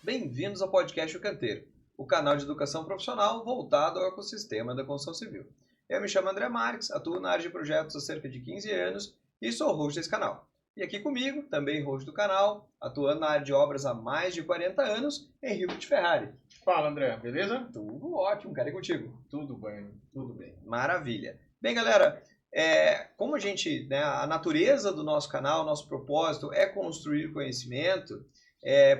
Bem-vindos ao podcast O Canteiro, o canal de educação profissional voltado ao ecossistema da construção civil. Eu me chamo André Marques, atuo na área de projetos há cerca de 15 anos e sou host desse canal. E aqui comigo, também host do canal, atuando na área de obras há mais de 40 anos, Henrico de Ferrari. Fala, André, beleza? Tudo ótimo, cara, e contigo? Tudo bem, tudo bem. Maravilha. Bem, galera, como a natureza do nosso canal, nosso propósito é construir conhecimento,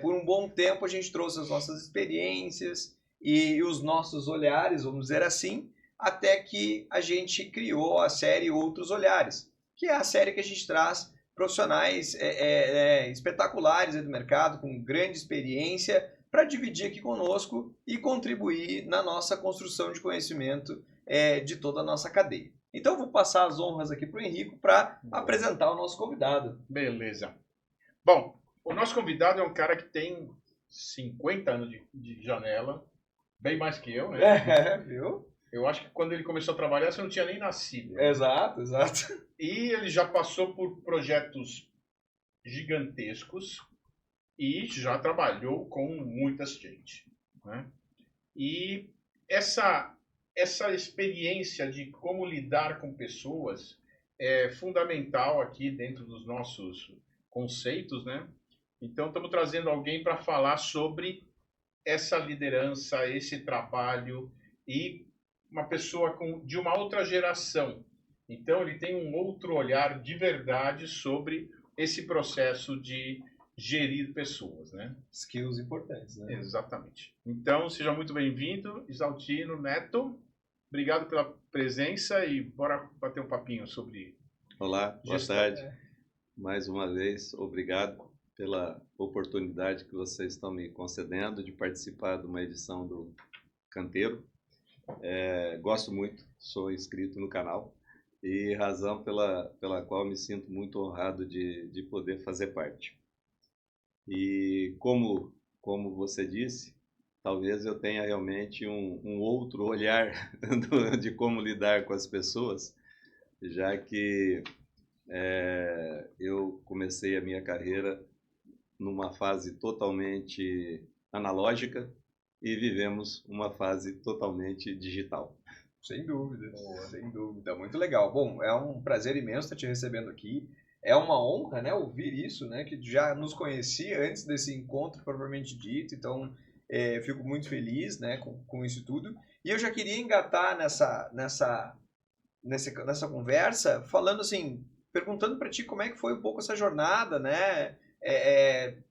por um bom tempo a gente trouxe as nossas experiências e os nossos olhares, vamos dizer assim, até que a gente criou a série Outros Olhares, que é a série que a gente traz profissionais espetaculares do mercado, com grande experiência, para dividir aqui conosco e contribuir na nossa construção de conhecimento de toda a nossa cadeia. Então eu vou passar as honras aqui para o Henrico para apresentar o nosso convidado. Beleza. Bom, o nosso convidado é um cara que tem 50 anos de janela, bem mais que eu, né? Viu? Eu acho que quando ele começou a trabalhar, você não tinha nem nascido. Exato. E ele já passou por projetos gigantescos e já trabalhou com muita gente, né? E essa experiência de como lidar com pessoas é fundamental aqui dentro dos nossos conceitos, né? Então, estamos trazendo alguém para falar sobre essa liderança, esse trabalho e uma pessoa de uma outra geração. Então, ele tem um outro olhar de verdade sobre esse processo de gerir pessoas, né? Skills importantes, né? Exatamente. Então, seja muito bem-vindo, Isaltino Neto. Obrigado pela presença e bora bater um papinho sobre Olá, boa tarde. Mais uma vez, obrigado pela oportunidade que vocês estão me concedendo de participar de uma edição do Canteiro. Gosto muito, sou inscrito no canal e razão pela qual me sinto muito honrado de poder fazer parte. E como você disse, talvez eu tenha realmente um outro olhar de como lidar com as pessoas, já que eu comecei a minha carreira numa fase totalmente analógica e vivemos uma fase totalmente digital. Sem dúvida, sem dúvida. Muito legal. Bom, é um prazer imenso estar te recebendo aqui. É uma honra, né, ouvir isso, né, que já nos conhecia antes desse encontro propriamente dito. Então, fico muito feliz, né, com isso tudo. E eu já queria engatar nessa conversa, falando assim, perguntando para ti como é que foi um pouco essa jornada, né,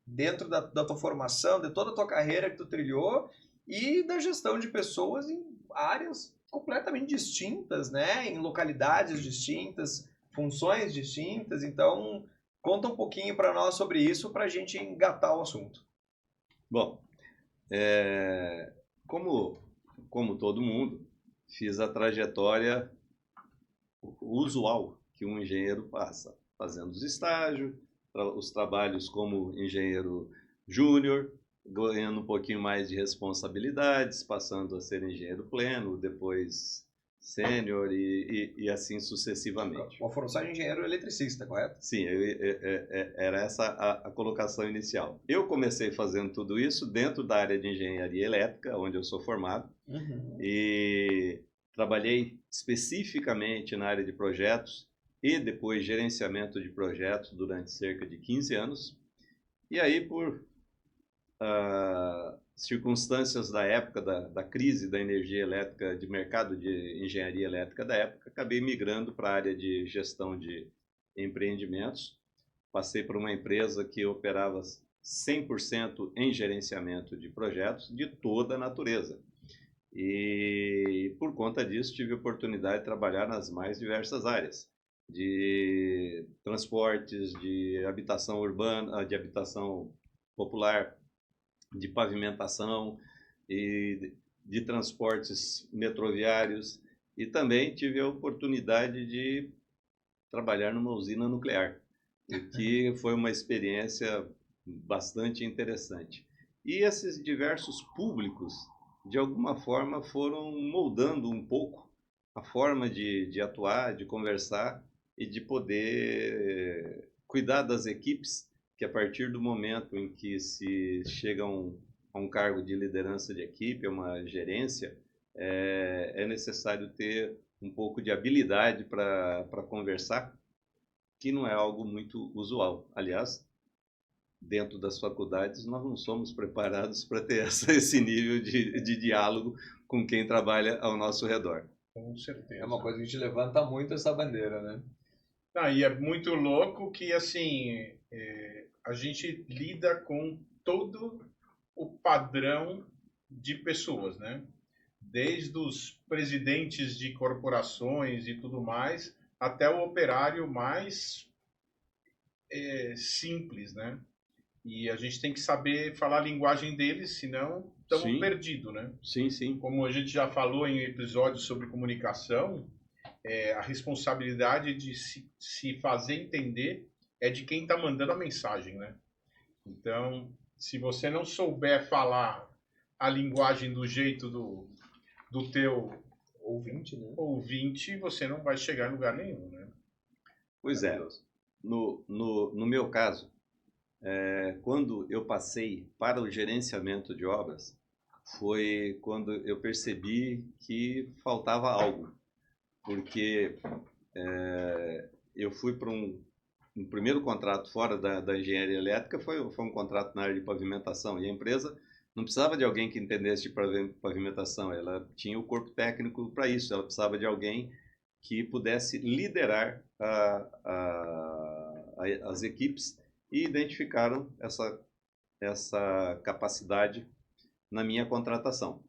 dentro da tua formação, de toda a tua carreira que tu trilhou e da gestão de pessoas em áreas completamente distintas, né, em localidades distintas, funções distintas. Então, conta um pouquinho para nós sobre isso para a gente engatar o assunto. Bom, como todo mundo, fiz a trajetória usual que um engenheiro passa, fazendo os estágios, os trabalhos como engenheiro júnior, ganhando um pouquinho mais de responsabilidades, passando a ser engenheiro pleno, depois sênior e assim sucessivamente. Uma formação de engenheiro eletricista, correto? Sim, era essa a colocação inicial. Eu comecei fazendo tudo isso dentro da área de engenharia elétrica, onde eu sou formado, e trabalhei especificamente na área de projetos e depois gerenciamento de projetos durante cerca de 15 anos. E aí, por circunstâncias da época, da crise da energia elétrica, de mercado de engenharia elétrica da época, acabei migrando para a área de gestão de empreendimentos. Passei por uma empresa que operava 100% em gerenciamento de projetos de toda a natureza. E por conta disso tive a oportunidade de trabalhar nas mais diversas áreas, de transportes, de habitação urbana, de habitação popular, de pavimentação e de transportes metroviários, e também tive a oportunidade de trabalhar numa usina nuclear, o que foi uma experiência bastante interessante. E esses diversos públicos, de alguma forma, foram moldando um pouco a forma de atuar, de conversar e de poder cuidar das equipes, que a partir do momento em que se chega a um cargo de liderança de equipe, a uma gerência, é necessário ter um pouco de habilidade para conversar, que não é algo muito usual. Aliás, dentro das faculdades, nós não somos preparados para ter esse nível de diálogo com quem trabalha ao nosso redor. Com certeza. É uma coisa que a gente levanta muito essa bandeira, né? E é muito louco que, assim, a gente lida com todo o padrão de pessoas, né? Desde os presidentes de corporações e tudo mais, até o operário mais simples, né? E a gente tem que saber falar a linguagem deles, senão estamos perdidos, né? Sim, sim. Como a gente já falou em episódios sobre comunicação, a responsabilidade de se fazer entender é de quem está mandando a mensagem, né? Então, se você não souber falar a linguagem do jeito do teu ouvinte, você não vai chegar em lugar nenhum, né? Pois é. No meu caso, quando eu passei para o gerenciamento de obras, foi quando eu percebi que faltava algo. Porque eu fui para um primeiro contrato fora da engenharia elétrica, foi um contrato na área de pavimentação, e a empresa não precisava de alguém que entendesse de pavimentação, ela tinha o corpo técnico para isso, ela precisava de alguém que pudesse liderar as equipes, e identificaram essa capacidade na minha contratação.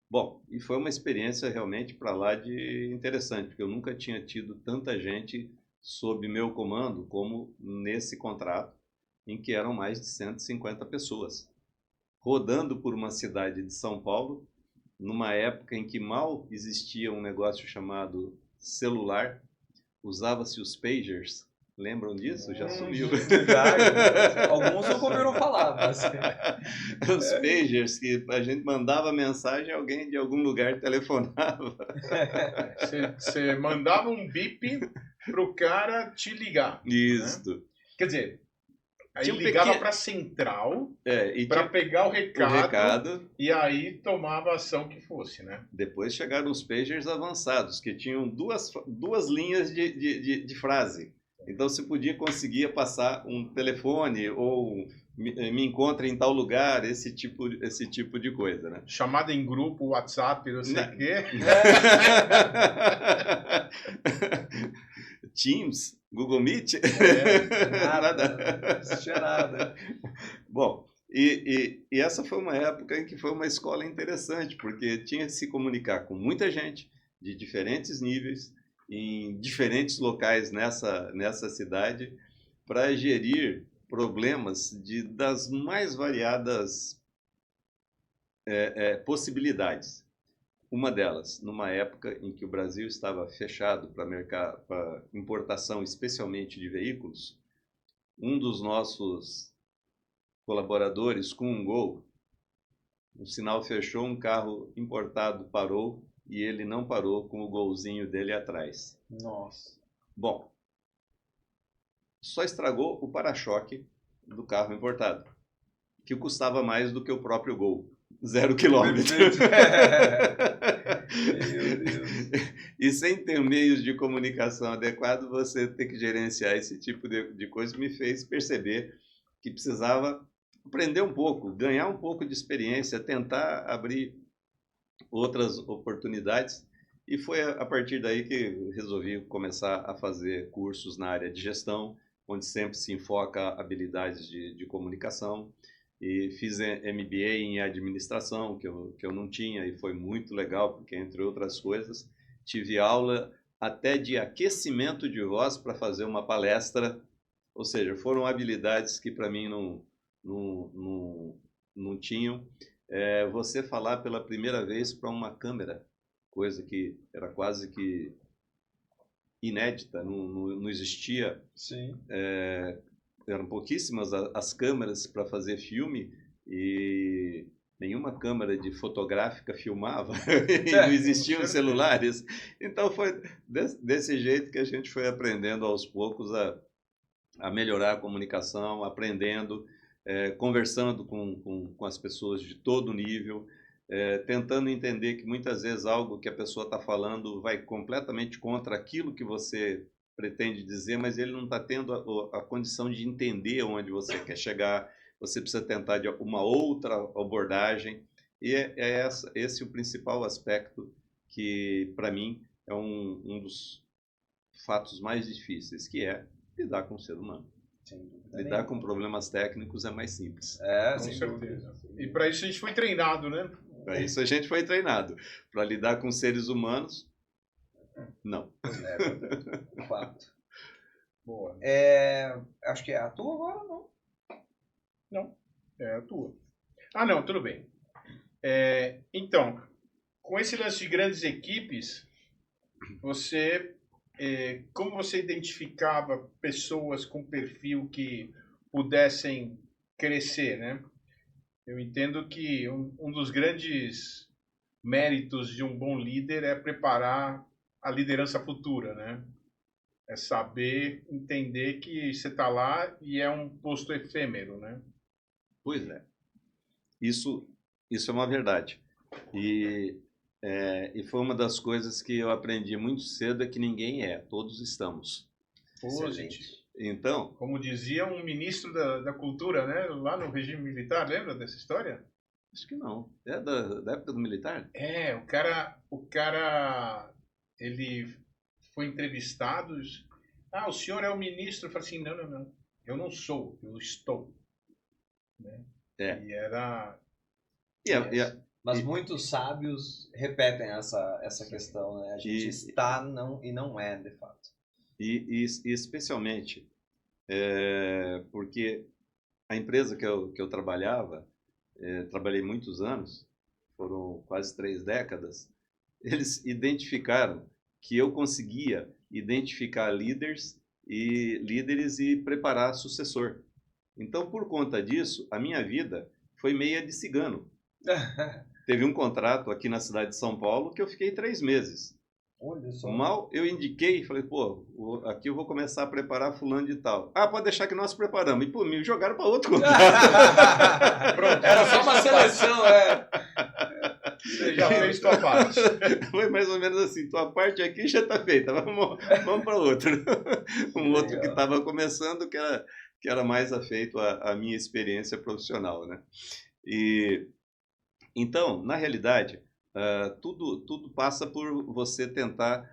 Bom, e foi uma experiência realmente para lá de interessante, porque eu nunca tinha tido tanta gente sob meu comando como nesse contrato, em que eram mais de 150 pessoas, rodando por uma cidade de São Paulo, numa época em que mal existia um negócio chamado celular, usava-se os pagers. Lembram disso? Já sumiu. Alguns não ouviram falar, mas... Os pagers, que a gente mandava mensagem, alguém de algum lugar telefonava. Você mandava um bip pro cara te ligar. Isso. Né? Quer dizer, aí tinha ligava para a central para pegar o recado e aí tomava a ação que fosse, né? Depois chegaram os pagers avançados, que tinham duas linhas de frase. Então você conseguia passar um telefone ou me encontre em tal lugar, esse tipo de coisa, né? Chamada em grupo, WhatsApp, não sei o quê. Teams, Google Meet. Nada, não existia nada. Bom, e essa foi uma época em que foi uma escola interessante, porque tinha que se comunicar com muita gente de diferentes níveis, em diferentes locais nessa cidade, para gerir problemas das mais variadas possibilidades. Uma delas, numa época em que o Brasil estava fechado para importação, especialmente de veículos, um dos nossos colaboradores com um Gol, o sinal fechou, um carro importado parou, e ele não parou com o golzinho dele atrás. Nossa. Bom, só estragou o para-choque do carro importado, que custava mais do que o próprio Gol. 0 quilômetro. Meu Deus. E sem ter meios de comunicação adequados, você ter que gerenciar esse tipo de coisa me fez perceber que precisava aprender um pouco, ganhar um pouco de experiência, tentar abrir outras oportunidades, e foi a partir daí que resolvi começar a fazer cursos na área de gestão, onde sempre se enfoca habilidades de comunicação, e fiz MBA em administração, que eu não tinha, e foi muito legal, porque, entre outras coisas, tive aula até de aquecimento de voz para fazer uma palestra, ou seja, foram habilidades que para mim não tinham. Você falar pela primeira vez para uma câmera, coisa que era quase que inédita, não existia. Sim. Eram pouquíssimas as câmeras para fazer filme, e nenhuma câmera de fotográfica filmava, e não existiam celulares. Então foi desse jeito que a gente foi aprendendo aos poucos a melhorar a comunicação, aprendendo. conversando com as pessoas de todo nível, tentando entender que muitas vezes algo que a pessoa está falando vai completamente contra aquilo que você pretende dizer, mas ele não está tendo a condição de entender onde você quer chegar, você precisa tentar de uma outra abordagem, e esse o principal aspecto que, para mim, é um dos fatos mais difíceis, que é lidar com o ser humano. Lidar com problemas técnicos é mais simples. Com certeza. E para isso a gente foi treinado, né? Para isso a gente foi treinado. Para lidar com seres humanos, não. Fato. Boa. Acho que é a tua agora, não? Não, é a tua. Ah, não, tudo bem. Então, com esse lance de grandes equipes, como você identificava pessoas com perfil que pudessem crescer, né? Eu entendo que um dos grandes méritos de um bom líder é preparar a liderança futura, né? É saber entender que você está lá e é um posto efêmero, né? Pois é. Isso é uma verdade. E foi uma das coisas que eu aprendi muito cedo, é que ninguém todos estamos. Excelente. Então, como dizia um ministro da cultura, né? Lá no regime militar, lembra dessa história? Acho que não. É da época do militar? O cara, ele foi entrevistado. O senhor é o ministro? Eu falei assim, não. Eu não sou, eu estou. Né? E era... Mas muitos sábios repetem essa questão, né? A gente está e não é, de fato. E especialmente porque a empresa que eu trabalhava, trabalhei muitos anos, foram quase 3 décadas, eles identificaram que eu conseguia identificar líderes e preparar sucessor. Então, por conta disso, a minha vida foi meia de cigano. Teve um contrato aqui na cidade de São Paulo que eu fiquei 3 meses. Olha só. Mal eu indiquei, falei, aqui eu vou começar a preparar fulano de tal. Pode deixar que nós preparamos. E, me jogaram para outro contrato. Pronto, era só uma seleção, Você já fez tua parte. Foi mais ou menos assim, tua parte aqui já está feita, vamos para outro. Outro que estava começando, que era mais afeito à minha experiência profissional, né? Então, na realidade, tudo passa por você tentar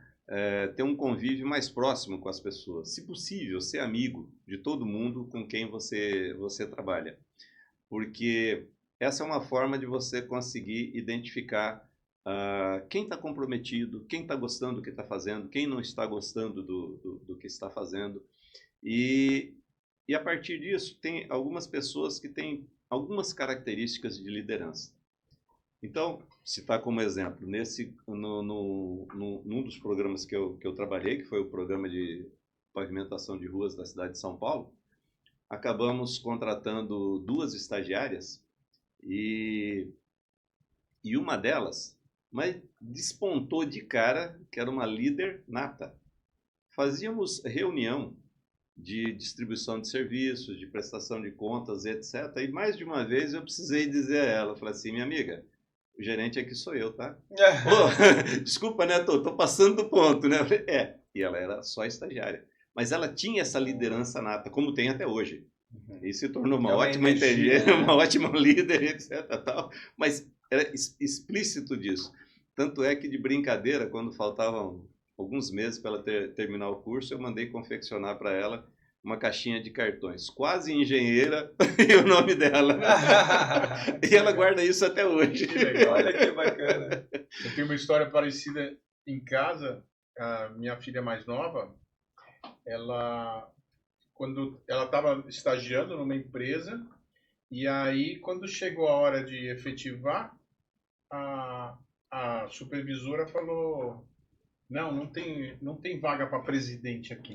ter um convívio mais próximo com as pessoas. Se possível, ser amigo de todo mundo com quem você trabalha. Porque essa é uma forma de você conseguir identificar quem está comprometido, quem está gostando do que está fazendo, quem não está gostando do que está fazendo. E a partir disso, tem algumas pessoas que têm algumas características de liderança. Então, citar como exemplo, num dos programas que eu trabalhei, que foi o programa de pavimentação de ruas da cidade de São Paulo, acabamos contratando 2 estagiárias e uma delas, mas despontou de cara, que era uma líder nata. Fazíamos reunião de distribuição de serviços, de prestação de contas, etc. E mais de uma vez eu precisei dizer a ela, falei assim, minha amiga, o gerente aqui sou eu, tá? Desculpa, né? Tô passando do ponto, né? Eu falei, e ela era só estagiária. Mas ela tinha essa liderança nata, como tem até hoje. E se tornou uma ótima inteligente, uma ótima líder, etc. Tal. Mas era explícito disso. Tanto é que, de brincadeira, quando faltavam alguns meses para ela terminar o curso, eu mandei confeccionar para ela uma caixinha de cartões, quase engenheira, e o nome dela. E ela guarda isso até hoje. Que legal. Olha que bacana. Eu tenho uma história parecida em casa. A minha filha mais nova, quando ela estava estagiando numa empresa, e aí quando chegou a hora de efetivar, a supervisora falou: não tem vaga para presidente aqui.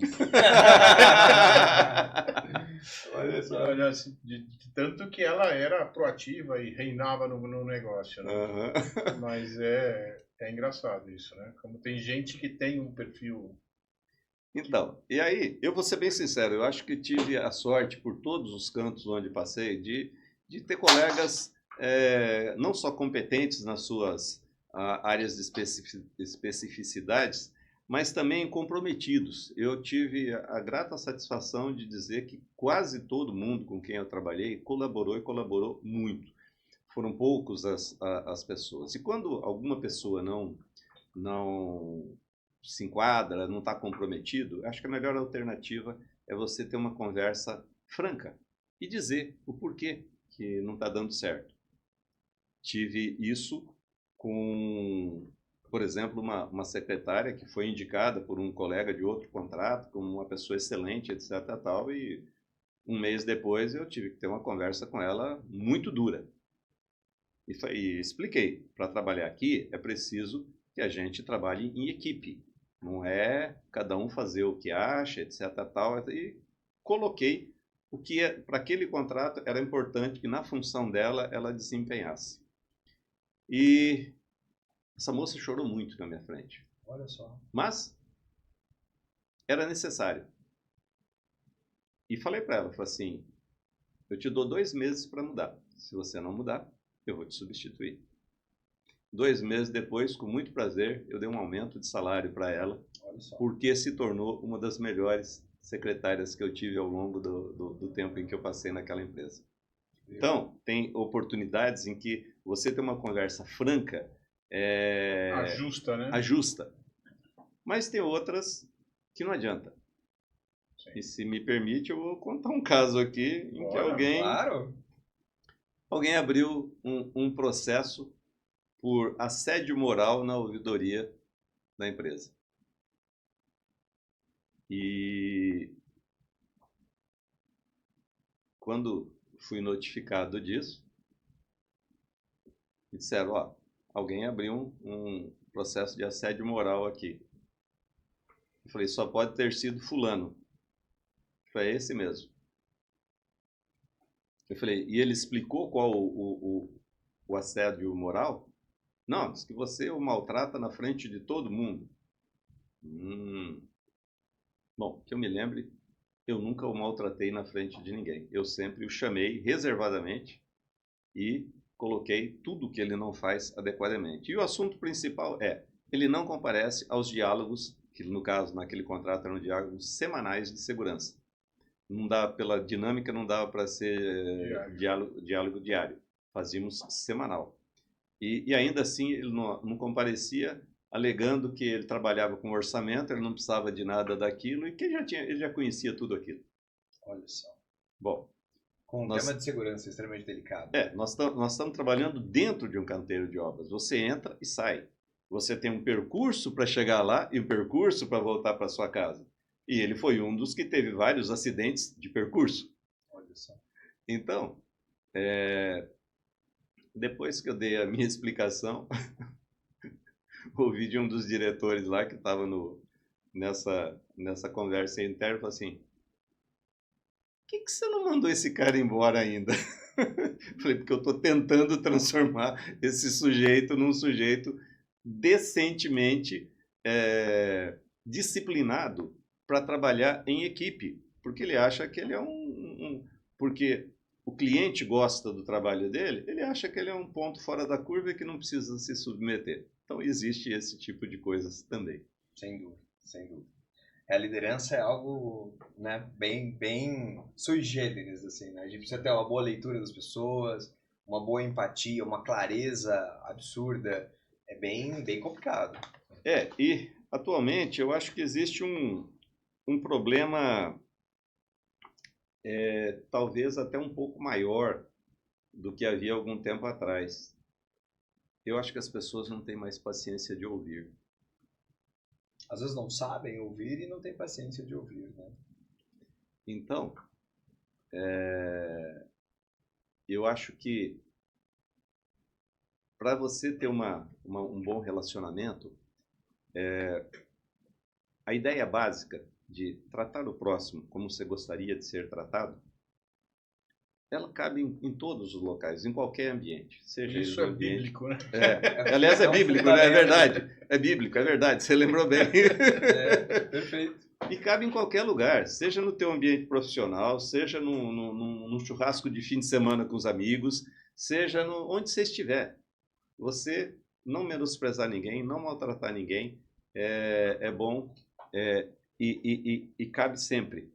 Olha só. Olha, assim, de tanto que ela era proativa e reinava no negócio, né? Mas é engraçado isso, né? Como tem gente que tem um perfil Então, e aí, eu vou ser bem sincero, eu acho que tive a sorte, por todos os cantos onde passei, de ter colegas não só competentes nas suas áreas de especificidades, mas também comprometidos. Eu tive a grata satisfação de dizer que quase todo mundo com quem eu trabalhei colaborou e colaborou muito. Foram poucos as pessoas. E quando alguma pessoa não se enquadra, não está comprometido, acho que a melhor alternativa é você ter uma conversa franca e dizer o porquê que não está dando certo. Tive isso com, por exemplo, uma secretária que foi indicada por um colega de outro contrato como uma pessoa excelente, etc. Tal, e um mês depois eu tive que ter uma conversa com ela muito dura. E expliquei, para trabalhar aqui é preciso que a gente trabalhe em equipe. Não é cada um fazer o que acha, etc. Tal, e coloquei o que para aquele contrato era importante que na função dela ela desempenhasse. E essa moça chorou muito na minha frente. Olha só. Mas era necessário. E falei para ela, falei assim, eu te dou 2 meses para mudar. Se você não mudar, eu vou te substituir. 2 meses depois, com muito prazer, eu dei um aumento de salário para ela, porque se tornou uma das melhores secretárias que eu tive ao longo do tempo em que eu passei naquela empresa. Então, tem oportunidades em que você tem uma conversa franca, ajusta, né? Ajusta. Mas tem outras que não adianta. Sim. E se me permite, eu vou contar um caso aqui em que alguém abriu um processo por assédio moral na ouvidoria da empresa. E quando fui notificado disso, me disseram, ó, alguém abriu um processo de assédio moral aqui. Eu falei, só pode ter sido fulano. Foi esse mesmo. Eu falei, e ele explicou qual o assédio moral? Não, diz que você o maltrata na frente de todo mundo. Bom, que eu me lembre, eu nunca o maltratei na frente de ninguém. Eu sempre o chamei reservadamente e coloquei tudo que ele não faz adequadamente. E o assunto principal é, ele não comparece aos diálogos, que no caso, naquele contrato eram diálogos semanais de segurança. Não dá, pela dinâmica, não dava para ser diálogo diário. Fazíamos semanal. E ainda assim, ele não comparecia, alegando que ele trabalhava com orçamento, ele não precisava de nada daquilo e que ele já conhecia tudo aquilo. Olha só. Bom, com um tema de segurança extremamente delicado. Nós estamos trabalhando dentro de um canteiro de obras. Você entra e sai. Você tem um percurso para chegar lá e um percurso para voltar para sua casa. E ele foi um dos que teve vários acidentes de percurso. Olha só. Então, depois que eu dei a minha explicação, ouvi de um dos diretores lá que estava nessa conversa interna, falou assim, por que você não mandou esse cara embora ainda? Falei, porque eu estou tentando transformar esse sujeito num sujeito decentemente disciplinado para trabalhar em equipe, porque ele acha que ele é porque o cliente gosta do trabalho dele, ele acha que ele é um ponto fora da curva e que não precisa se submeter. Então, existe esse tipo de coisas também. Sem dúvida, sem dúvida. A liderança é algo, né, bem sui generis, assim, né? A gente precisa ter uma boa leitura das pessoas, uma boa empatia, uma clareza absurda. É bem complicado. E atualmente eu acho que existe um problema talvez até um pouco maior do que havia algum tempo atrás. Eu acho que as pessoas não têm mais paciência de ouvir. Às vezes não sabem ouvir e não têm paciência de ouvir, né? Então, eu acho que para você ter um bom relacionamento, a ideia básica de tratar o próximo como você gostaria de ser tratado, ela cabe em todos os locais, em qualquer ambiente. Seja isso é bíblico, né? Aliás, é bíblico, né? É verdade. É bíblico, é verdade. Você lembrou bem. Perfeito. E cabe em qualquer lugar, seja no teu ambiente profissional, seja num churrasco de fim de semana com os amigos, seja onde você estiver. Você não menosprezar ninguém, não maltratar ninguém, é bom é, e cabe sempre.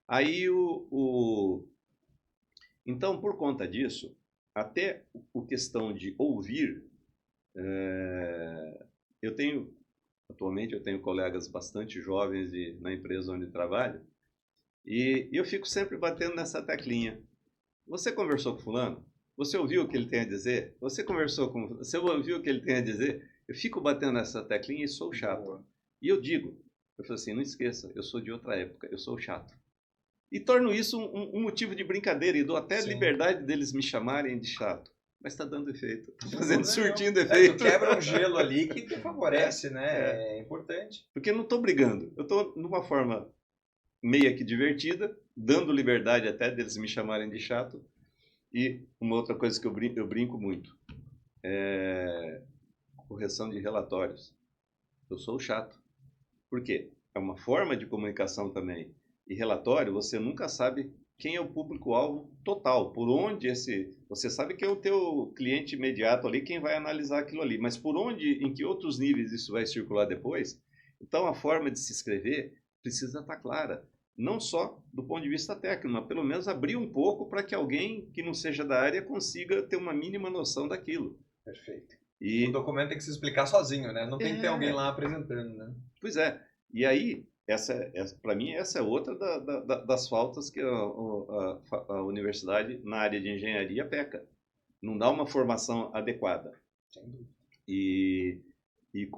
Aí, então, por conta disso, até a questão de ouvir, atualmente eu tenho colegas bastante jovens na empresa onde trabalho, e eu fico sempre batendo nessa teclinha. Você conversou com fulano? Você ouviu o que ele tem a dizer? Você ouviu o que ele tem a dizer? Eu fico batendo nessa teclinha e sou chato. E eu falo assim, não esqueça, eu sou de outra época, eu sou chato. E torno isso um motivo de brincadeira e dou até liberdade deles me chamarem de chato. Mas está dando efeito, está surtindo efeito. Tu quebra um gelo ali que te favorece, né? É importante. Porque eu não estou brigando, eu estou numa forma meia que divertida, dando liberdade até deles me chamarem de chato. E uma outra coisa que eu brinco muito é correção de relatórios. Eu sou chato. Por quê? É uma forma de comunicação também. E relatório, você nunca sabe quem é o público-alvo total, por onde você sabe que é o teu cliente imediato ali, quem vai analisar aquilo ali, mas por onde, em que outros níveis isso vai circular depois? Então a forma de se escrever precisa estar clara, não só do ponto de vista técnico, mas pelo menos abrir um pouco para que alguém que não seja da área consiga ter uma mínima noção daquilo. Perfeito. O documento tem que se explicar sozinho, né? Não tem que ter alguém lá apresentando, né? Pois é. E aí, para mim, essa é outra das faltas que a universidade, na área de engenharia, peca. Não dá uma formação adequada. Sem dúvida. E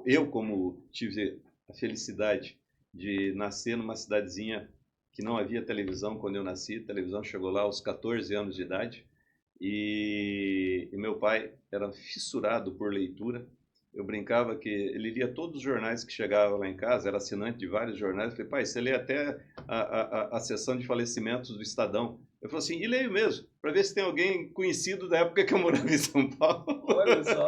eu, como tive a felicidade de nascer numa cidadezinha que não havia televisão quando eu nasci, a televisão chegou lá aos 14 anos de idade, e meu pai era fissurado por leitura. Eu brincava que ele lia todos os jornais que chegavam lá em casa, era assinante de vários jornais. Eu falei, pai, você lê até a seção de falecimentos do Estadão. Eu falei assim, e leio mesmo, para ver se tem alguém conhecido da época que eu morava em São Paulo. Olha só.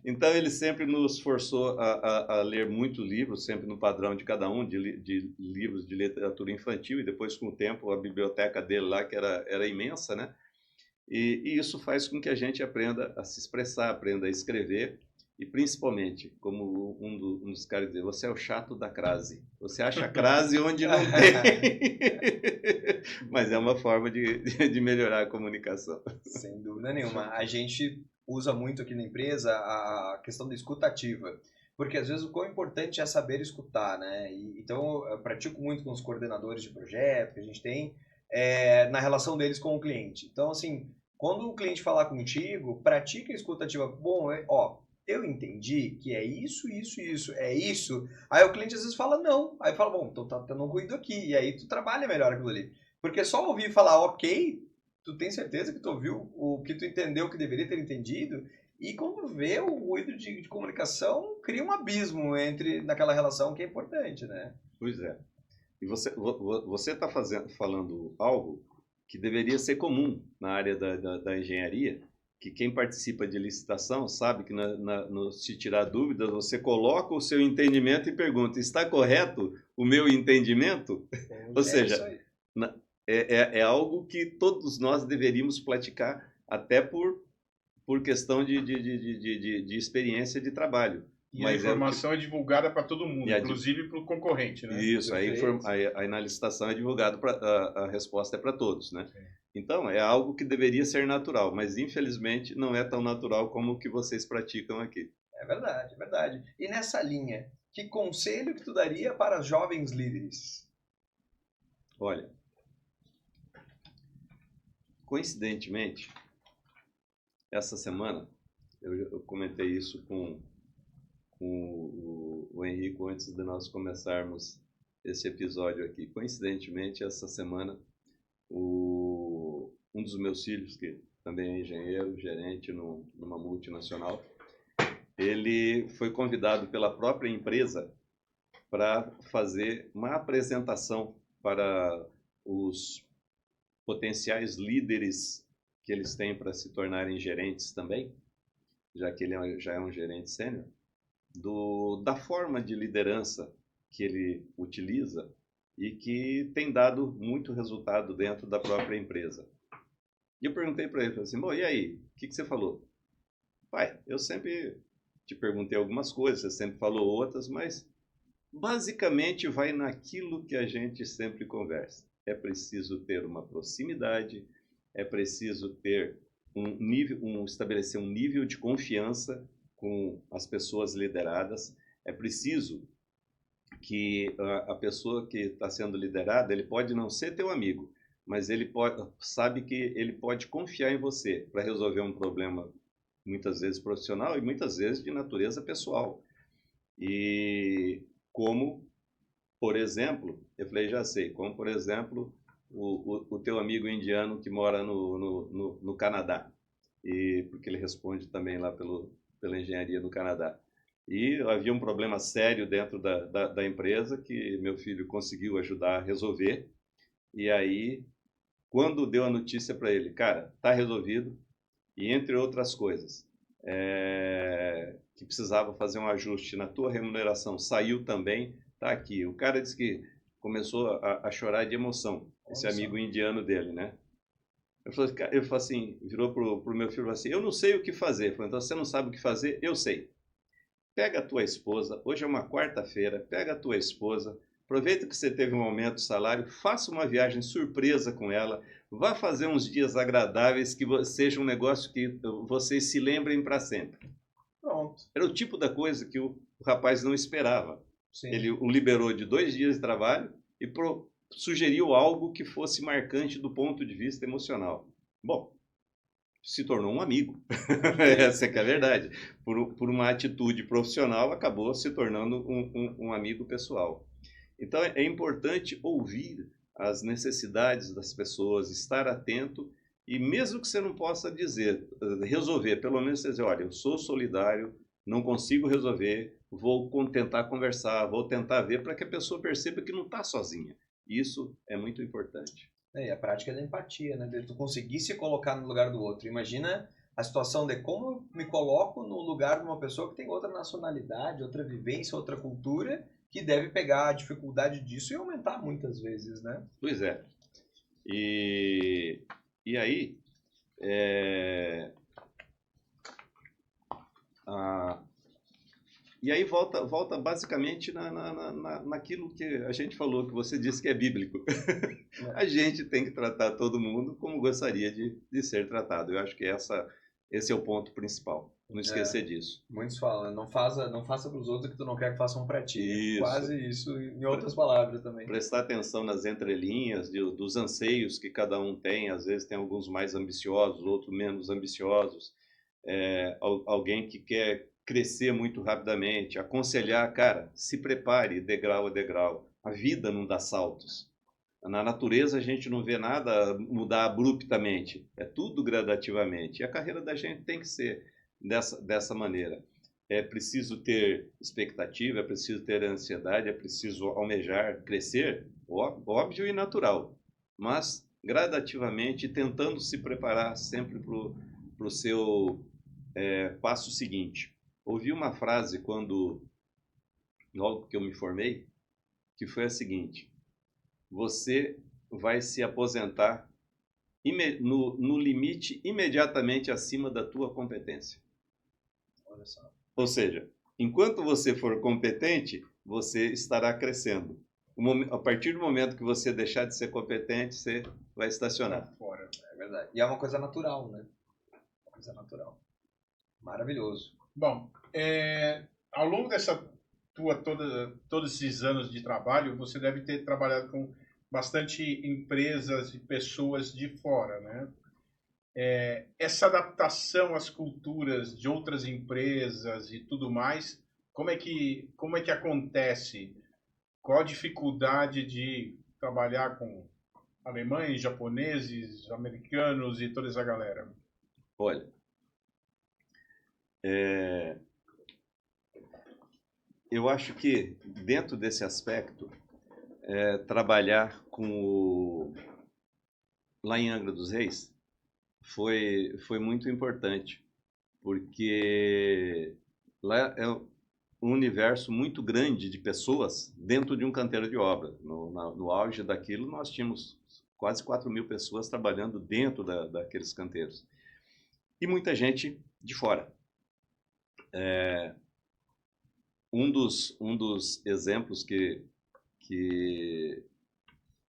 Então ele sempre nos forçou a ler muitos livros, sempre no padrão de cada um, de livros de literatura infantil, e depois com o tempo a biblioteca dele lá, que era imensa, né? E isso faz com que a gente aprenda a se expressar, aprenda a escrever, e principalmente, como um dos caras dizer, você é o chato da crase. Você acha crase onde não tem. Mas é uma forma de melhorar a comunicação. Sem dúvida nenhuma. A gente usa muito aqui na empresa a questão da escuta ativa. Porque às vezes o quão importante é saber escutar, né? Então eu pratico muito com os coordenadores de projeto que a gente tem, na relação deles com o cliente. Então, assim, quando o cliente falar contigo, pratica a escuta ativa. Bom, eu entendi que é isso, isso, isso, é isso. Aí o cliente às vezes fala não. Aí fala, bom, então tá tendo ruído aqui. E aí tu trabalha melhor aquilo ali. Porque só ouvir falar ok, tu tem certeza que tu ouviu o que tu entendeu que deveria ter entendido. E quando vê o ruído de comunicação, cria um abismo naquela relação que é importante, né? Pois é. E você está falando algo que deveria ser comum na área da engenharia, que quem participa de licitação sabe que se tirar dúvidas, você coloca o seu entendimento e pergunta, está correto o meu entendimento? Ou seja, é algo que todos nós deveríamos praticar, até por questão de experiência de trabalho. E mas a informação é divulgada para todo mundo, inclusive para o concorrente, né? Isso, aí na licitação é divulgado, a resposta é para todos, né? Sim. Então, é algo que deveria ser natural, mas infelizmente não é tão natural como o que vocês praticam aqui. É verdade, é verdade. E nessa linha, que conselho que tu daria para jovens líderes? Olha, coincidentemente, essa semana, eu comentei isso com o Henrico antes de nós começarmos esse episódio aqui. Coincidentemente, essa semana, um dos meus filhos, que também é engenheiro, gerente numa multinacional, ele foi convidado pela própria empresa para fazer uma apresentação para os potenciais líderes que eles têm para se tornarem gerentes também, já que ele já é um gerente sênior, da forma de liderança que ele utiliza e que tem dado muito resultado dentro da própria empresa. E eu perguntei para ele, falei assim, bom, e aí, o que você falou? Pai, eu sempre te perguntei algumas coisas, você sempre falou outras, mas basicamente vai naquilo que a gente sempre conversa. É preciso ter uma proximidade, é preciso ter estabelecer um nível de confiança com as pessoas lideradas, é preciso que a pessoa que está sendo liderada, ele pode não ser teu amigo, mas sabe que ele pode confiar em você para resolver um problema, muitas vezes profissional e muitas vezes de natureza pessoal. E como, por exemplo, eu falei, já sei, como por exemplo, o teu amigo indiano que mora no Canadá, porque ele responde também lá pela engenharia do Canadá. E havia um problema sério dentro da empresa que meu filho conseguiu ajudar a resolver. E aí, quando deu a notícia para ele, cara, tá resolvido, e entre outras coisas, que precisava fazer um ajuste na tua remuneração, saiu também, tá aqui. O cara disse que começou a chorar de emoção, esse amigo indiano dele, né? Ele falou assim, virou pro meu filho e falou assim, eu não sei o que fazer. Eu falei, então você não sabe o que fazer? Eu sei. Pega a tua esposa, hoje é uma quarta-feira, pega a tua esposa, aproveita que você teve um aumento de salário, faça uma viagem surpresa com ela, vá fazer uns dias agradáveis, que seja um negócio que vocês se lembrem para sempre. Pronto. Era o tipo da coisa que o rapaz não esperava. Sim. Ele o liberou de 2 dias de trabalho e sugeriu algo que fosse marcante do ponto de vista emocional. Bom, se tornou um amigo. Essa que é a verdade. Por uma atitude profissional, acabou se tornando um amigo pessoal. Então, é importante ouvir as necessidades das pessoas, estar atento, e mesmo que você não possa resolver, pelo menos você dizer, olha, eu sou solidário, não consigo resolver, vou tentar conversar, vou tentar ver, para que a pessoa perceba que não está sozinha. Isso é muito importante. E a prática da empatia, né? De tu conseguir se colocar no lugar do outro. Imagina a situação de como eu me coloco no lugar de uma pessoa que tem outra nacionalidade, outra vivência, outra cultura, que deve pegar a dificuldade disso e aumentar muitas vezes, né? Pois é. E aí, e aí volta basicamente naquilo que a gente falou, que você disse que é bíblico. A gente tem que tratar todo mundo como gostaria de ser tratado. Eu acho que esse é o ponto principal. Não esquecer disso. Muitos falam, não faça para os outros o que tu não quer que façam para ti. Isso. Quase isso, em outras palavras também. Prestar atenção nas entrelinhas, dos anseios que cada um tem. Às vezes tem alguns mais ambiciosos, outros menos ambiciosos. Alguém que quer crescer muito rapidamente, aconselhar, cara, se prepare degrau a degrau. A vida não dá saltos. Na natureza a gente não vê nada mudar abruptamente, é tudo gradativamente. E a carreira da gente tem que ser dessa maneira. É preciso ter expectativa, é preciso ter ansiedade, é preciso almejar crescer, óbvio e natural, mas gradativamente tentando se preparar sempre para o seu passo seguinte. Ouvi uma frase logo que eu me formei, que foi a seguinte: você vai se aposentar no limite imediatamente acima da tua competência. Olha só. Ou seja, enquanto você for competente, você estará crescendo. A partir do momento que você deixar de ser competente, você vai estacionar. Fora. É verdade. E é uma coisa natural, né? Uma coisa natural. Maravilhoso. Bom, ao longo dessa todos esses anos de trabalho, você deve ter trabalhado com bastante empresas e pessoas de fora, né? Essa adaptação às culturas de outras empresas e tudo mais, como é que acontece? Qual a dificuldade de trabalhar com alemães, japoneses, americanos e toda essa galera? Olha, eu acho que dentro desse aspecto, trabalhar lá em Angra dos Reis foi muito importante, porque lá um universo muito grande de pessoas dentro de um canteiro de obra. No auge daquilo, nós tínhamos quase 4.000 pessoas trabalhando dentro daqueles canteiros. E muita gente de fora. Um dos exemplos que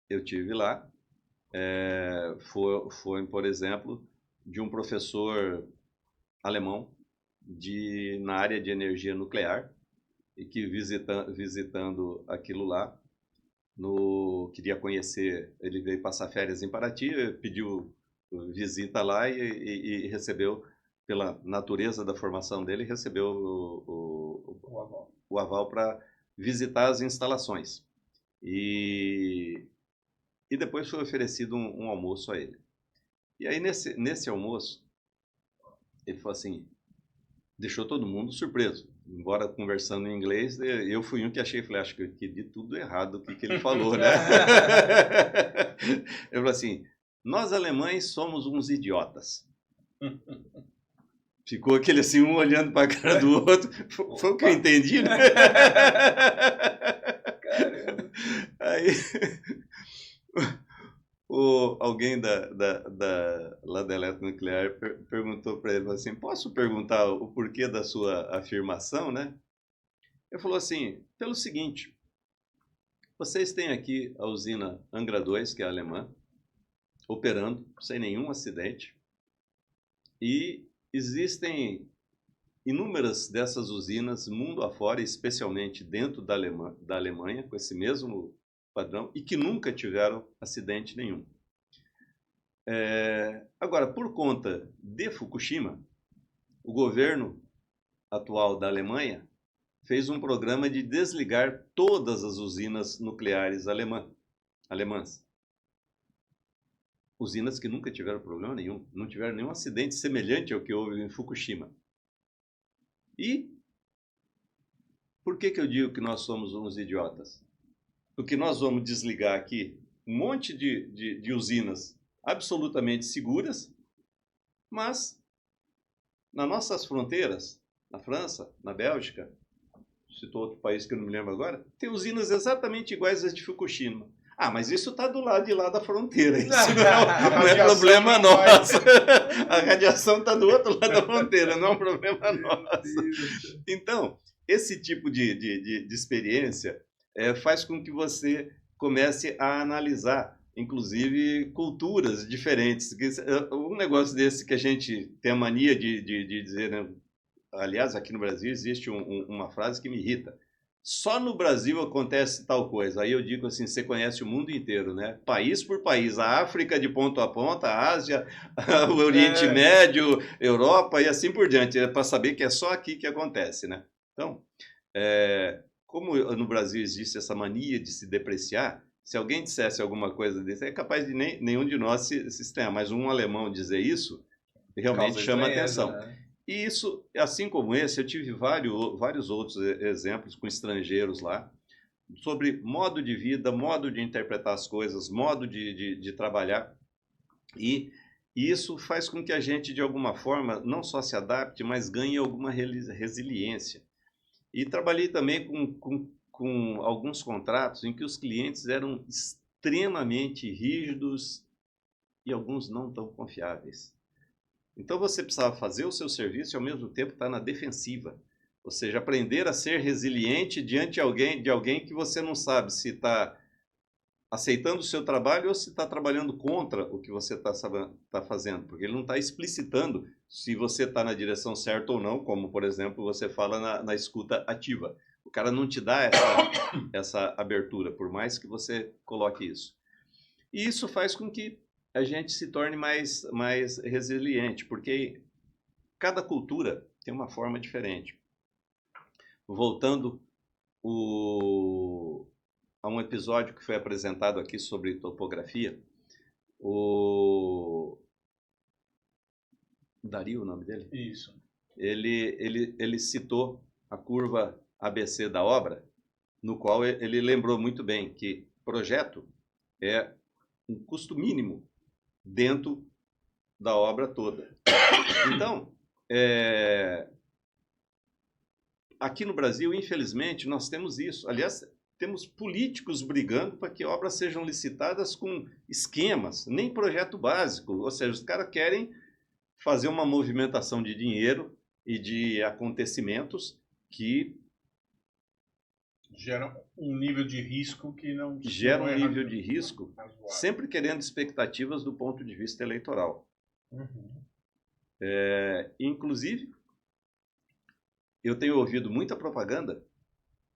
eu tive lá foi, por exemplo, de um professor alemão na área de energia nuclear, e que visitando aquilo lá, queria conhecer, ele veio passar férias em Paraty, pediu visita lá e recebeu, pela natureza da formação dele, recebeu o aval para visitar as instalações. E depois foi oferecido um almoço a ele. E aí, nesse almoço, ele falou assim, deixou todo mundo surpreso. Embora conversando em inglês, eu fui um que falei, acho que eu entendi tudo errado o que ele falou, né? Ele falou assim, nós alemães somos uns idiotas. Ficou aquele assim, um olhando para a cara do outro. Foi o que eu entendi, né? Caramba. Aí, alguém lá da Eletronuclear perguntou para ele assim, posso perguntar o porquê da sua afirmação, né? Ele falou assim, pelo seguinte, vocês têm aqui a usina Angra 2, que é alemã, operando sem nenhum acidente, e existem inúmeras dessas usinas mundo afora, especialmente dentro da Alemanha, com esse mesmo padrão, e que nunca tiveram acidente nenhum. Agora, por conta de Fukushima, o governo atual da Alemanha fez um programa de desligar todas as usinas nucleares alemãs. Usinas que nunca tiveram problema nenhum, não tiveram nenhum acidente semelhante ao que houve em Fukushima. E por que eu digo que nós somos uns idiotas? Porque nós vamos desligar aqui um monte de usinas absolutamente seguras, mas nas nossas fronteiras, na França, na Bélgica, citou outro país que eu não me lembro agora, tem usinas exatamente iguais às de Fukushima. Ah, mas isso está do lado de lá da fronteira, isso não é problema nosso. A radiação está do outro lado da fronteira, não é um problema nosso. Então, esse tipo de experiência faz com que você comece a analisar, inclusive, culturas diferentes. Um negócio desse que a gente tem a mania de dizer, né? Aliás, aqui no Brasil existe uma frase que me irrita. Só no Brasil acontece tal coisa. Aí eu digo assim, você conhece o mundo inteiro, né? País por país, a África de ponta a ponta, a Ásia, o Oriente Médio, Europa e assim por diante, para saber que é só aqui que acontece, né? Então, como no Brasil existe essa mania de se depreciar, se alguém dissesse alguma coisa desse, é capaz de nenhum de nós se estranhar, mas um alemão dizer isso realmente chama atenção. Né? E isso, assim como esse, eu tive vários outros exemplos com estrangeiros lá, sobre modo de vida, modo de interpretar as coisas, modo de trabalhar. E isso faz com que a gente, de alguma forma, não só se adapte, mas ganhe alguma resiliência. E trabalhei também com alguns contratos em que os clientes eram extremamente rígidos e alguns não tão confiáveis. Então você precisava fazer o seu serviço e ao mesmo tempo estar na defensiva. Ou seja, aprender a ser resiliente diante de alguém que você não sabe se está aceitando o seu trabalho ou se está trabalhando contra o que você está fazendo. Porque ele não está explicitando se você está na direção certa ou não, como, por exemplo, você fala na escuta ativa. O cara não te dá essa abertura, por mais que você coloque isso. E isso faz com que a gente se torne mais resiliente, porque cada cultura tem uma forma diferente. Voltando a um episódio que foi apresentado aqui sobre topografia, o Dario, o nome dele? Isso. Ele citou a curva ABC da obra, no qual ele lembrou muito bem que projeto é um custo mínimo dentro da obra toda. Então, aqui no Brasil, infelizmente, nós temos isso. Aliás, temos políticos brigando para que obras sejam licitadas com esquemas, nem projeto básico. Ou seja, os caras querem fazer uma movimentação de dinheiro e de acontecimentos que gera um nível de risco que não gera não um é nível de risco, razoável. sempre querendo expectativas do ponto de vista eleitoral. Inclusive, eu tenho ouvido muita propaganda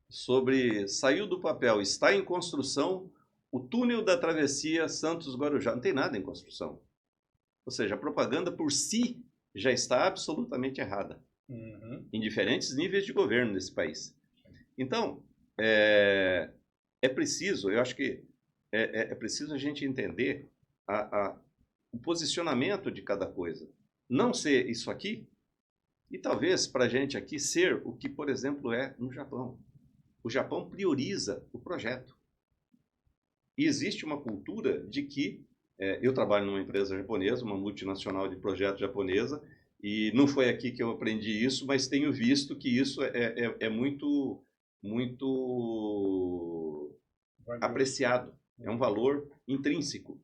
sobre saiu do papel, está em construção o túnel da travessia Santos-Guarujá. Não tem nada em construção. Ou seja, a propaganda por si já está absolutamente errada, em diferentes níveis de governo nesse país. Então, é preciso, eu acho que é preciso a gente entender o posicionamento de cada coisa. Não ser isso aqui, e talvez para a gente aqui ser o que, por exemplo, é no Japão. O Japão prioriza o projeto. E existe uma cultura de que eu trabalho numa empresa japonesa, uma multinacional de projetos japonesa, e não foi aqui que eu aprendi isso, mas tenho visto que isso é muito, muito apreciado. É um valor intrínseco.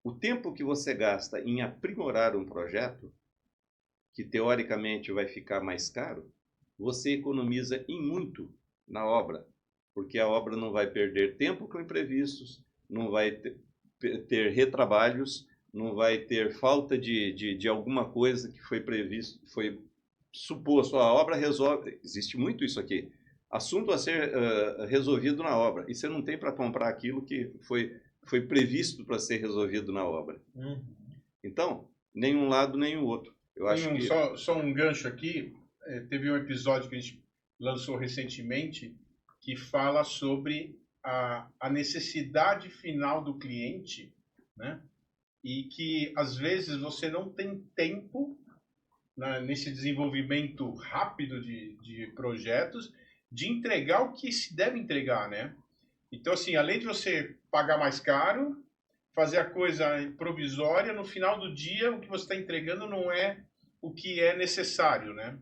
O tempo que você gasta em aprimorar um projeto, que teoricamente vai ficar mais caro, você economiza em muito na obra, porque a obra não vai perder tempo com imprevistos, não vai ter retrabalhos, não vai ter falta de alguma coisa que foi previsto, foi suposto. A obra resolve, existe muito isso aqui, assunto a ser resolvido na obra, e você não tem para comprar aquilo que foi previsto para ser resolvido na obra. Então, nem um lado nem o outro. Eu acho que... Só um gancho aqui, teve um episódio que a gente lançou recentemente que fala sobre a necessidade final do cliente, né? E que às vezes você não tem tempo, né, nesse desenvolvimento rápido de projetos, de entregar o que se deve entregar, né? Então, assim, além de você pagar mais caro, fazer a coisa provisória, no final do dia o que você está entregando não é o que é necessário, né?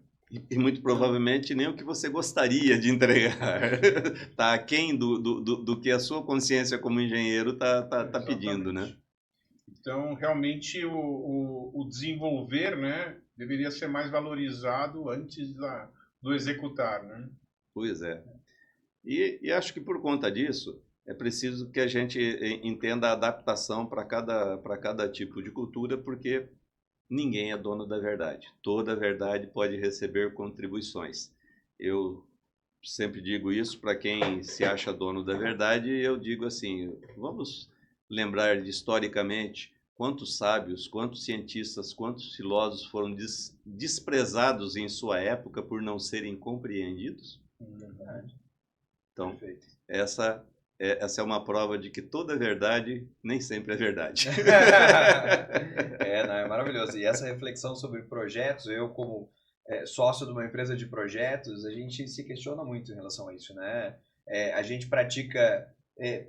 E muito provavelmente nem o que você gostaria de entregar. Está aquém do que a sua consciência como engenheiro está pedindo, né? Então, realmente, o desenvolver, né, deveria ser mais valorizado antes do executar, né? Pois é. E acho que por conta disso, é preciso que a gente entenda a adaptação para cada tipo de cultura, porque ninguém é dono da verdade. Toda verdade pode receber contribuições. Eu sempre digo isso para quem se acha dono da verdade, eu digo assim, vamos lembrar de, historicamente, quantos sábios, quantos cientistas, quantos filósofos foram desprezados em sua época por não serem compreendidos? Verdade. Então, Perfeito. essa é uma prova de que toda verdade nem sempre é verdade. Não, é maravilhoso. E essa reflexão sobre projetos, eu como sócio de uma empresa de projetos, a gente se questiona muito em relação a isso, né? A gente pratica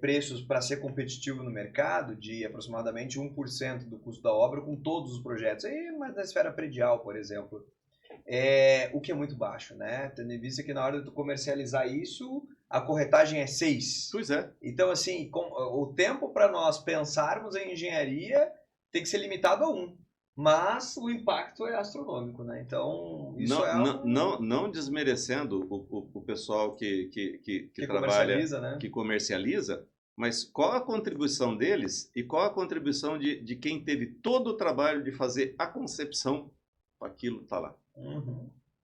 preços para ser competitivo no mercado de aproximadamente 1% do custo da obra com todos os projetos. Mas na esfera predial, por exemplo, o que é muito baixo, né? Tendo em vista que na hora de tu comercializar isso, a corretagem é 6. Pois é. Então, assim, o tempo para nós pensarmos em engenharia tem que ser limitado a 1. Mas o impacto é astronômico, né? Então, isso não desmerecendo o pessoal que trabalha, comercializa, né? que comercializa, mas qual a contribuição deles e qual a contribuição de quem teve todo o trabalho de fazer a concepção para aquilo estar lá?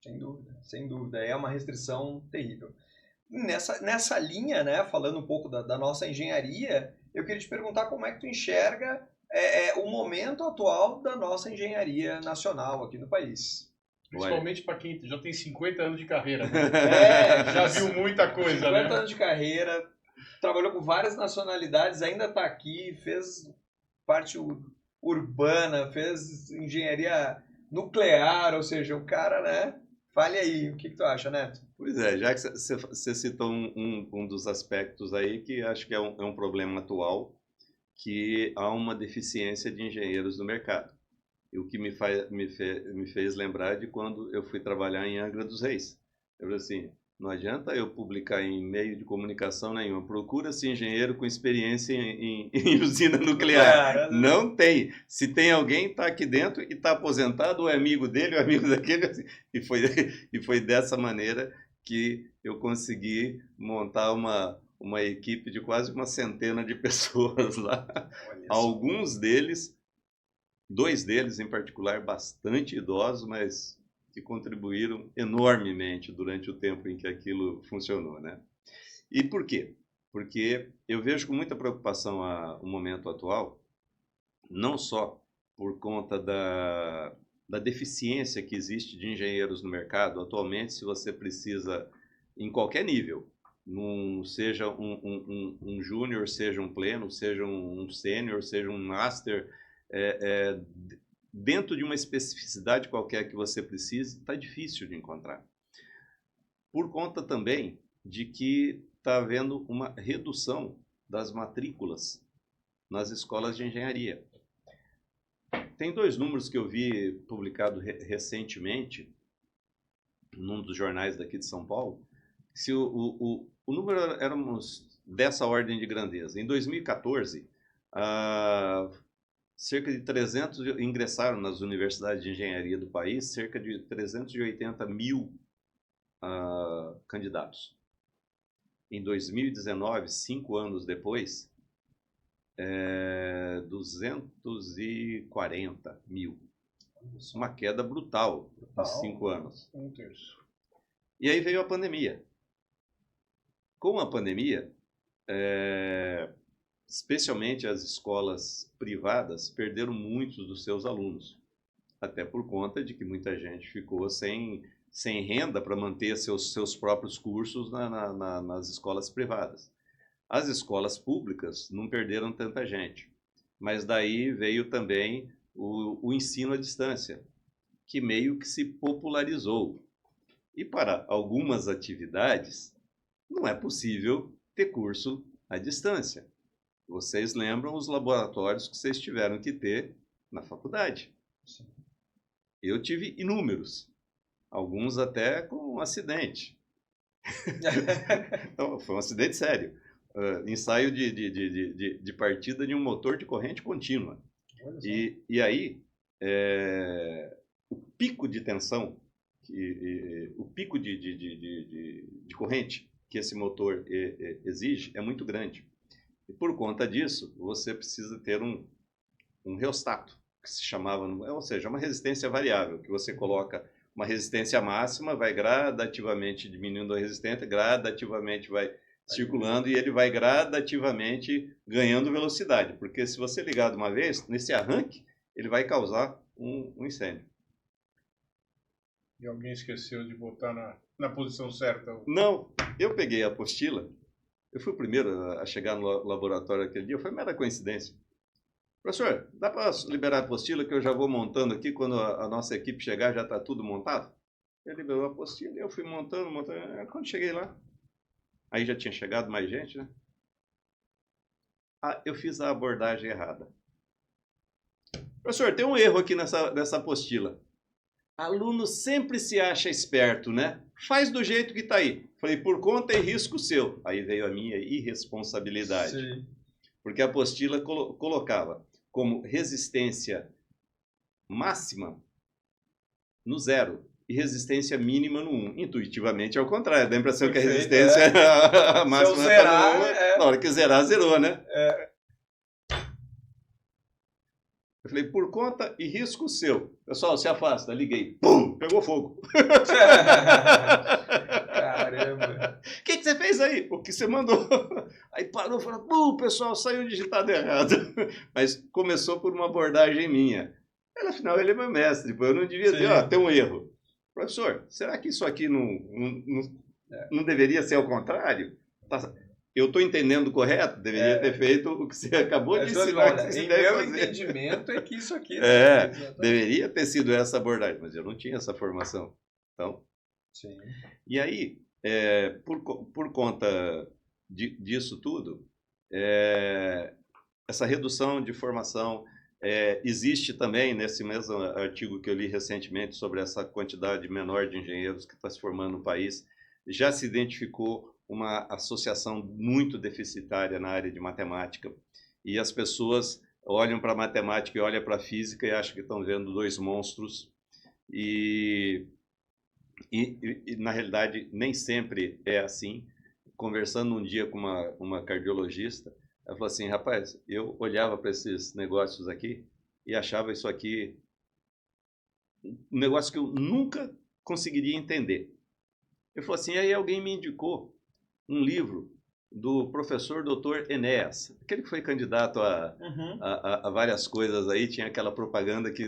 Sem dúvida, sem dúvida. É uma restrição terrível. Nessa linha, né, falando um pouco da nossa engenharia, eu queria te perguntar como é que tu enxerga o momento atual da nossa engenharia nacional aqui no país. Principalmente para quem já tem 50 anos de carreira, né? Já viu muita coisa, 50 né? 50 anos de carreira, trabalhou com várias nacionalidades, ainda está aqui, fez parte urbana, fez engenharia nuclear, ou seja, o cara, né? Fale aí, o que tu acha, Neto? Pois é, já que você citou um dos aspectos aí que acho que é um problema atual, que há uma deficiência de engenheiros no mercado. E o que me fez lembrar de quando eu fui trabalhar em Angra dos Reis. Eu falei assim, não adianta eu publicar em meio de comunicação nenhuma. Procura-se engenheiro com experiência em usina nuclear. Não tem. Se tem alguém, está aqui dentro e está aposentado, ou é amigo dele, ou é amigo daquele. Assim. E foi dessa maneira que eu consegui montar uma equipe de quase uma centena de pessoas lá. Alguns deles, 2 deles em particular, bastante idosos, mas que contribuíram enormemente durante o tempo em que aquilo funcionou, né? E por quê? Porque eu vejo com muita preocupação o momento atual, não só por conta da deficiência que existe de engenheiros no mercado. Atualmente, se você precisa, em qualquer nível, seja um júnior, seja um pleno, seja um sênior, seja um master, dentro de uma especificidade qualquer que você precise, está difícil de encontrar. Por conta também de que está havendo uma redução das matrículas nas escolas de engenharia. Tem 2 números que eu vi publicado recentemente, num dos jornais daqui de São Paulo. Se o número era dessa ordem de grandeza. Em 2014, cerca de 300 ingressaram nas universidades de engenharia do país, cerca de 380 mil candidatos. Em 2019, 5 anos depois, 240 mil. Uma queda brutal em 5 anos. Um terço. E aí veio a pandemia. Com a pandemia, especialmente as escolas privadas perderam muitos dos seus alunos, até por conta de que muita gente ficou sem renda para manter seus próprios cursos nas escolas privadas. As escolas públicas não perderam tanta gente, mas daí veio também o ensino à distância, que meio que se popularizou. E para algumas atividades, não é possível ter curso à distância. Vocês lembram os laboratórios que vocês tiveram que ter na faculdade? Sim. Eu tive inúmeros, alguns até com um acidente. Então, foi um acidente sério. Ensaio de partida de um motor de corrente contínua. E aí, o pico de tensão, o pico de corrente que esse motor exige é muito grande. E por conta disso, você precisa ter um reostato, que se chamava, ou seja, uma resistência variável, que você coloca uma resistência máxima, vai gradativamente diminuindo a resistência, gradativamente vai circulando e ele vai gradativamente ganhando velocidade, porque se você ligar de uma vez, nesse arranque, ele vai causar um incêndio. E alguém esqueceu de botar na posição certa? Não, eu peguei a apostila. Eu fui o primeiro a chegar no laboratório aquele dia, foi mera coincidência. Professor, dá para liberar a apostila que eu já vou montando aqui, quando a nossa equipe chegar já está tudo montado? Ele liberou a apostila e eu fui montando. Quando cheguei lá, aí já tinha chegado mais gente, né? Eu fiz a abordagem errada. Professor, tem um erro aqui nessa apostila. Aluno sempre se acha esperto, né? Faz do jeito que está aí. Falei, por conta e risco seu. Aí veio a minha irresponsabilidade. Sim. Porque a apostila colocava como resistência máxima no 0 e resistência mínima no 1. Intuitivamente é o contrário. Dá a impressão que a resistência máxima zerar, na hora que zerar, zerou, né? Eu falei, por conta e risco seu. Pessoal, se afasta. Liguei. Pum! Pegou fogo. Caramba. O que você fez aí? O que você mandou? Aí parou e falou, o pessoal saiu digitado errado. Mas começou por uma abordagem minha. Afinal, ele é meu mestre. Eu não devia ter um erro. Professor, será que isso aqui não deveria ser ao contrário? Eu estou entendendo correto? Deveria ter feito o que você acabou de ensinar. Em meu entendimento é que isso aqui... Deveria ter sido essa abordagem, mas eu não tinha essa formação. Então, sim. E aí, por conta disso tudo, essa redução de formação, Existe também, nesse mesmo artigo que eu li recentemente sobre essa quantidade menor de engenheiros que está se formando no país, já se identificou uma associação muito deficitária na área de matemática. E as pessoas olham para a matemática e olham para a física e acham que estão vendo dois monstros. E na realidade, nem sempre é assim. Conversando um dia com uma cardiologista, ela falou assim, rapaz, eu olhava para esses negócios aqui e achava isso aqui um negócio que eu nunca conseguiria entender. Ele falou assim, aí alguém me indicou um livro do professor Dr. Enéas, aquele que foi candidato a várias coisas aí, tinha aquela propaganda que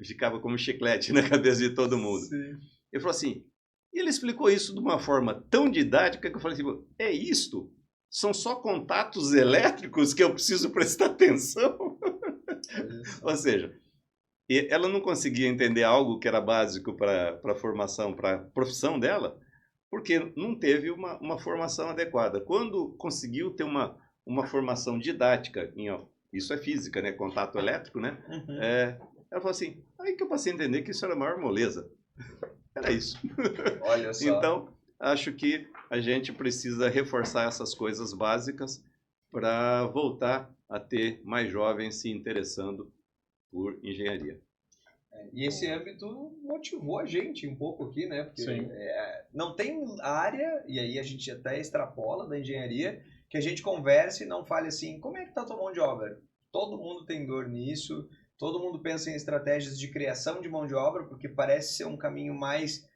ficava como chiclete na cabeça de todo mundo. Sim. Ele falou assim, e ele explicou isso de uma forma tão didática que eu falei assim, é isto? São só contatos elétricos que eu preciso prestar atenção? Ou seja, ela não conseguia entender algo que era básico para a formação, para a profissão dela, porque não teve uma formação adequada. Quando conseguiu ter uma formação didática, isso é física, né? Contato elétrico, né? Ela falou assim, aí que eu passei a entender que isso era a maior moleza. Era isso. Olha só. Então, acho que a gente precisa reforçar essas coisas básicas para voltar a ter mais jovens se interessando por engenharia. E esse âmbito motivou a gente um pouco aqui, né? Porque não tem área, e aí a gente até extrapola da engenharia, que a gente converse e não fale assim, como é que está a tua mão de obra? Todo mundo tem dor nisso, todo mundo pensa em estratégias de criação de mão de obra, porque parece ser um caminho mais...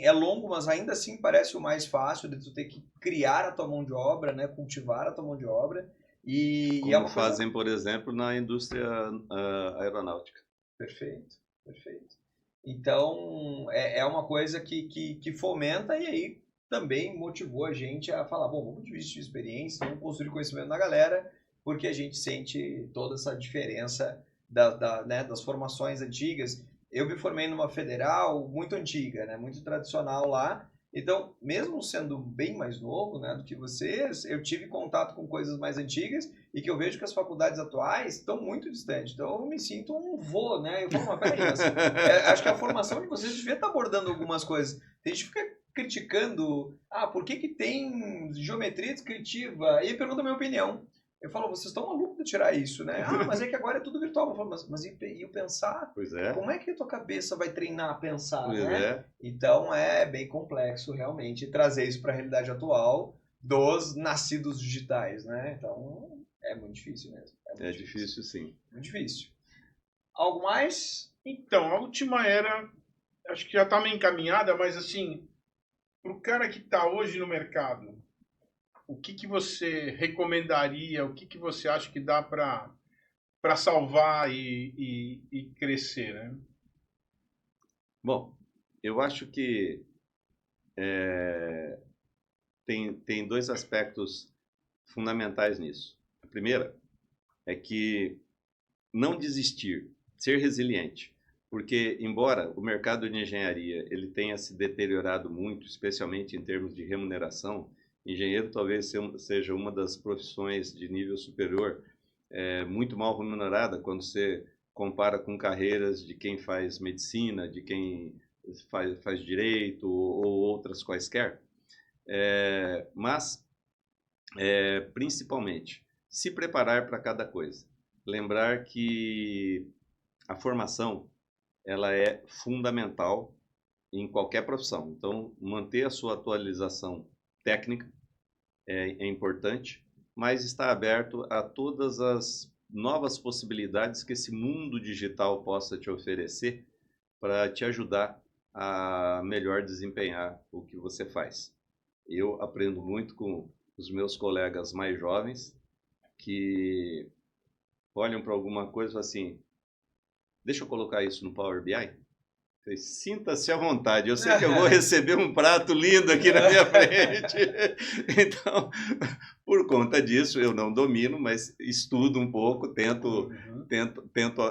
é longo, mas ainda assim parece o mais fácil de tu ter que criar a tua mão de obra, né? Cultivar a tua mão de obra. Como é uma fazem, por exemplo, na indústria aeronáutica. Perfeito, perfeito. Então, é uma coisa que fomenta e aí também motivou a gente a falar, bom, vamos dividir experiência, vamos construir conhecimento na galera, porque a gente sente toda essa diferença né, das formações antigas. Eu me formei numa federal muito antiga, né, muito tradicional lá, então, mesmo sendo bem mais novo, né, do que vocês, eu tive contato com coisas mais antigas e que eu vejo que as faculdades atuais estão muito distantes. Então, eu me sinto um vô, né? Eu falo, mas peraí, acho que a formação de vocês devia estar abordando algumas coisas. A gente fica criticando, por que tem geometria descritiva? E pergunta a minha opinião. Eu falo, vocês estão malucos de tirar isso, né? Mas é que agora é tudo virtual. Eu falo, mas e o pensar? Pois é. Como é que a tua cabeça vai treinar a pensar, Pois né? é. Então é bem complexo realmente trazer isso para a realidade atual dos nascidos digitais, né? Então é muito difícil mesmo. É difícil, sim. Muito difícil. Algo mais? Então, a última era, acho que já está meio encaminhada, mas assim, para o cara que está hoje no mercado, o que você recomendaria, o que você acha que dá para salvar e crescer, né? Bom, eu acho que tem dois aspectos fundamentais nisso. A primeira é que não desistir, ser resiliente, porque embora o mercado de engenharia ele tenha se deteriorado muito, especialmente em termos de remuneração, engenheiro talvez seja uma das profissões de nível superior muito mal remunerada quando você compara com carreiras de quem faz medicina, de quem faz direito ou outras quaisquer. Mas, principalmente, se preparar para cada coisa. Lembrar que a formação ela é fundamental em qualquer profissão. Então, manter a sua atualização técnica é importante, mas está aberto a todas as novas possibilidades que esse mundo digital possa te oferecer para te ajudar a melhor desempenhar o que você faz. Eu aprendo muito com os meus colegas mais jovens que olham para alguma coisa e falam assim, deixa eu colocar isso no Power BI? Sinta-se à vontade, eu sei que eu vou receber um prato lindo aqui na minha frente. Então, por conta disso, eu não domino, mas estudo um pouco, tento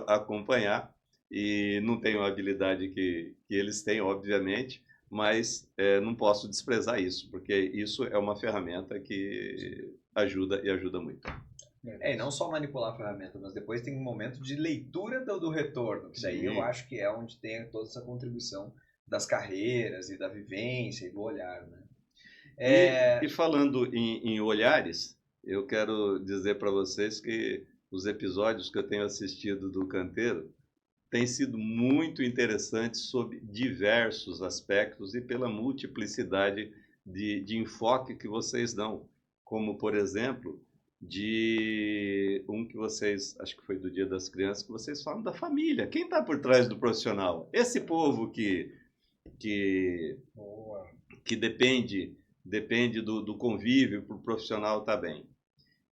acompanhar, e não tenho a habilidade que eles têm, obviamente, mas não posso desprezar isso, porque isso é uma ferramenta que ajuda e ajuda muito. E não só manipular a ferramenta, mas depois tem um momento de leitura do retorno, que daí Sim. eu acho que é onde tem toda essa contribuição das carreiras e da vivência e do olhar, né? E falando em olhares, eu quero dizer para vocês que os episódios que eu tenho assistido do Canteiro têm sido muito interessantes sob diversos aspectos e pela multiplicidade de enfoque que vocês dão. Como, por exemplo, de um que vocês, acho que foi do Dia das Crianças, que vocês falam da família. Quem está por trás do profissional? Esse povo que depende do convívio para o profissional estar bem.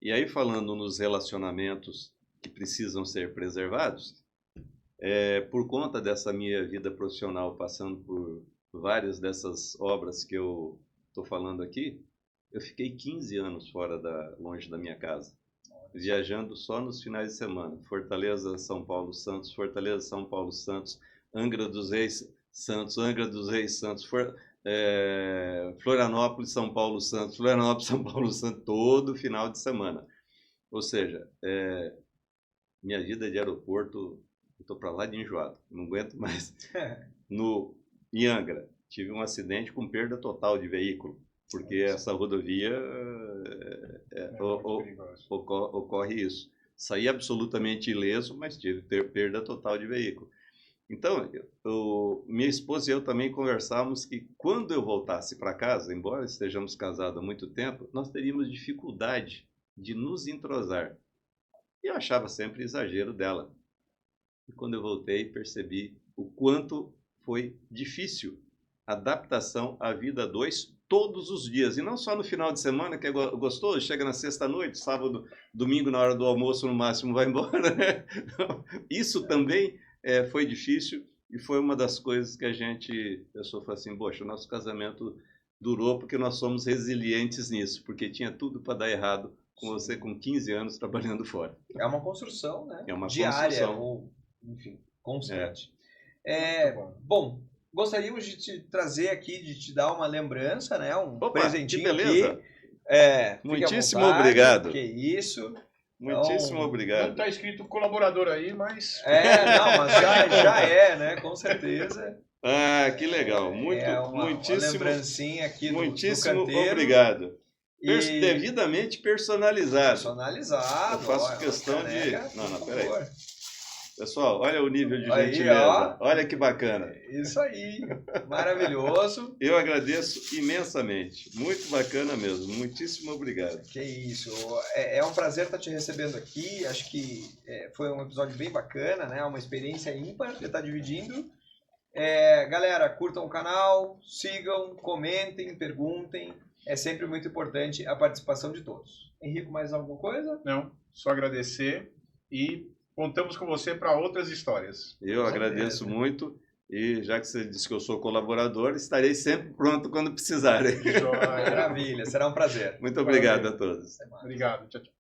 E aí, falando nos relacionamentos que precisam ser preservados, por conta dessa minha vida profissional, passando por várias dessas obras que eu estou falando aqui, eu fiquei 15 anos longe da minha casa, viajando só nos finais de semana. Fortaleza, São Paulo, Santos, Fortaleza, São Paulo, Santos, Angra dos Reis, Santos, Angra dos Reis, Santos, Florianópolis, São Paulo, Santos, Florianópolis, São Paulo, Santos, todo final de semana. Ou seja, minha vida de aeroporto, eu estou para lá de enjoado, não aguento mais. Em Angra, tive um acidente com perda total de veículo, porque essa rodovia ocorre isso. Saí absolutamente ileso, mas tive perda total de veículo. Então, minha esposa e eu também conversávamos que quando eu voltasse para casa, embora estejamos casados há muito tempo, nós teríamos dificuldade de nos entrosar. E eu achava sempre exagero dela. E quando eu voltei, percebi o quanto foi difícil a adaptação à vida a dois todos os dias. E não só no final de semana, que é gostoso, chega na sexta-noite, sábado, domingo, na hora do almoço, no máximo, vai embora. Né? Isso também foi difícil e foi uma das coisas que a pessoa falou assim, poxa, o nosso casamento durou porque nós somos resilientes nisso, porque tinha tudo para dar errado com você com 15 anos trabalhando fora. É uma construção, né? É uma diária, construção. ou, enfim, constante. Bom, gostaríamos de te trazer aqui, de te dar uma lembrança, né? Presentinho que beleza. Aqui. Muitíssimo obrigado. Que isso. Muitíssimo obrigado. Não está escrito colaborador aí, mas... mas já é, né? Com certeza. Ah, que legal. Uma lembrancinha aqui do Canteiro. Obrigado. Devidamente personalizado. Personalizado. Eu faço questão de... Não, peraí. Pessoal, olha o nível de aí, gentileza. Olha que bacana. Isso aí. Maravilhoso. Eu agradeço imensamente. Muito bacana mesmo. Muitíssimo obrigado. Que isso. É um prazer estar te recebendo aqui. Acho que foi um episódio bem bacana, né? Uma experiência ímpar de estar dividindo. Galera, curtam o canal, sigam, comentem, perguntem. É sempre muito importante a participação de todos. Henrico, mais alguma coisa? Não, só agradecer e contamos com você para outras histórias. Eu agradeço muito e já que você disse que eu sou colaborador, estarei sempre pronto quando precisarem. Maravilha, será um prazer. Muito obrigado a todos. Obrigado, tchau, tchau.